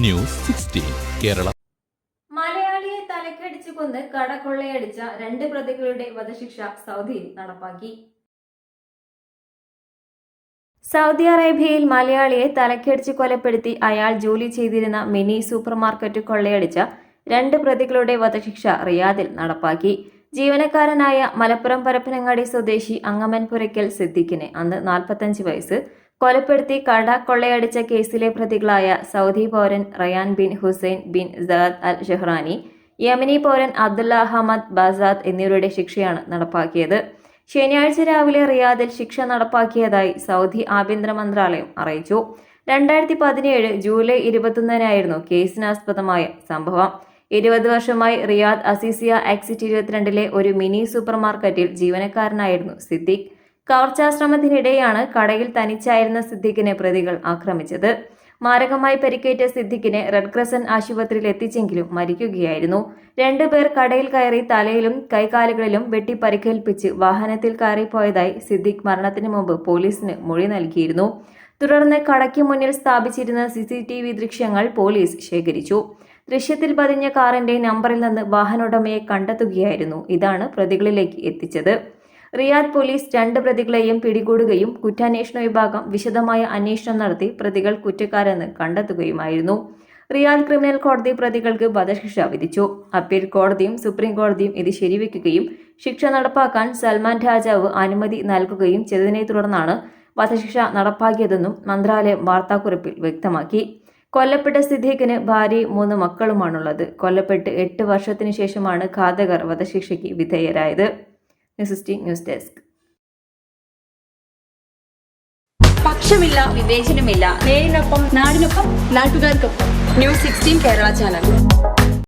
News 16 Kerala. മലയാളിയെ തലക്കടിച്ചു കൊന്ന് കട കൊള്ളയടിച്ച 2 പ്രതികളുടെ വധശിക്ഷ സൗദിയിൽ നടപ്പാക്കി. സൗദി അറേബ്യയിൽ മലയാളിയെ തലക്കടിച്ച് കൊലപ്പെടുത്തി അയാൾ ജോലി ചെയ്തിരുന്ന മിനി സൂപ്പർമാർക്കറ്റ് കൊള്ളയടിച്ച 2 പ്രതികളുടെ വധശിക്ഷ റിയാദിൽ നടപ്പാക്കി. ജീവനക്കാരനായ മലപ്പുറം പരപ്പനങ്ങാടി സ്വദേശി അങ്ങമൻപുരയ്ക്കൽ സിദ്ദിഖിനെ അന്ന് 45 വയസ്സ് കൊലപ്പെടുത്തി കട കൊള്ളയടിച്ച കേസിലെ പ്രതികളായ സൗദി പൗരൻ Rayan bin Hussain bin Saad al Shehrani, യമനി പൗരൻ അബ്ദുല്ല അഹമ്മദ് ബാസാദ് എന്നിവരുടെ ശിക്ഷയാണ് നടപ്പാക്കിയത്. ശനിയാഴ്ച രാവിലെ റിയാദിൽ ശിക്ഷ നടപ്പാക്കിയതായി സൗദി ആഭ്യന്തര മന്ത്രാലയം അറിയിച്ചു. 2017 ജൂലൈ 21-നായിരുന്നു കേസിനാസ്പദമായ സംഭവം. 20 വർഷമായി റിയാദ് അസീസിയ എക്സിറ്റ് 22-ലെ ഒരു മിനി സൂപ്പർമാർക്കറ്റിൽ ജീവനക്കാരനായിരുന്നു സിദ്ദിഖ്. കവർച്ചാശ്രമത്തിനിടെയാണ് കടയിൽ തനിച്ചായിരുന്ന സിദ്ദിഖിനെ പ്രതികൾ ആക്രമിച്ചത്. മാരകമായി പരിക്കേറ്റ സിദ്ദിഖിനെ റെഡ് ക്രസന്റ് ആശുപത്രിയിൽ എത്തിച്ചെങ്കിലും മരിക്കുകയായിരുന്നു. 2 പേർ കടയിൽ കയറി തലയിലും കൈകാലുകളിലും വെട്ടി പരിക്കേൽപ്പിച്ച് വാഹനത്തിൽ കയറിപ്പോയതായി സിദ്ദിഖ് മരണത്തിന് മുമ്പ് പോലീസിന് മൊഴി നൽകിയിരുന്നു. തുടർന്ന് കടയ്ക്ക് മുന്നിൽ സ്ഥാപിച്ചിരുന്ന CCTV ദൃശ്യങ്ങൾ പോലീസ് ശേഖരിച്ചു. ദൃശ്യത്തിൽ പതിഞ്ഞ കാറിന്റെ നമ്പറിൽ നിന്ന് വാഹനോടമയെ കണ്ടെത്തുകയായിരുന്നു. ഇതാണ് പ്രതികളിലേക്ക് എത്തിച്ചത്. റിയാദ് പോലീസ് 2 പ്രതികളെയും പിടികൂടുകയും കുറ്റാന്വേഷണ വിഭാഗം വിശദമായ അന്വേഷണം നടത്തി പ്രതികൾ കുറ്റക്കാരെന്ന് കണ്ടെത്തുകയുമായിരുന്നു. റിയാദ് ക്രിമിനൽ കോടതി പ്രതികൾക്ക് വധശിക്ഷ വിധിച്ചു. അപ്പീൽ കോടതിയും സുപ്രീം കോടതിയും ഇത് ശരിവെക്കുകയും ശിക്ഷ നടപ്പാക്കാൻ സൽമാൻ രാജാവ് അനുമതി നൽകുകയും ചെയ്തതിനെ തുടർന്നാണ് വധശിക്ഷ നടപ്പാക്കിയതെന്നും മന്ത്രാലയം വാർത്താക്കുറിപ്പിൽ വ്യക്തമാക്കി. കൊല്ലപ്പെട്ട സിദ്ദീഖിന് ഭാര്യയും 3 മക്കളുമാണുള്ളത്. കൊല്ലപ്പെട്ട് 8 വർഷത്തിനു ശേഷമാണ് ഘാതകർ വധശിക്ഷയ്ക്ക് വിധേയരായത്. News desk. പക്ഷമില്ല, വിവേചനമില്ല. നേരിനൊപ്പം, നാടിനൊപ്പം, നാട്ടുകാർക്കൊപ്പം. News 16 Kerala channel.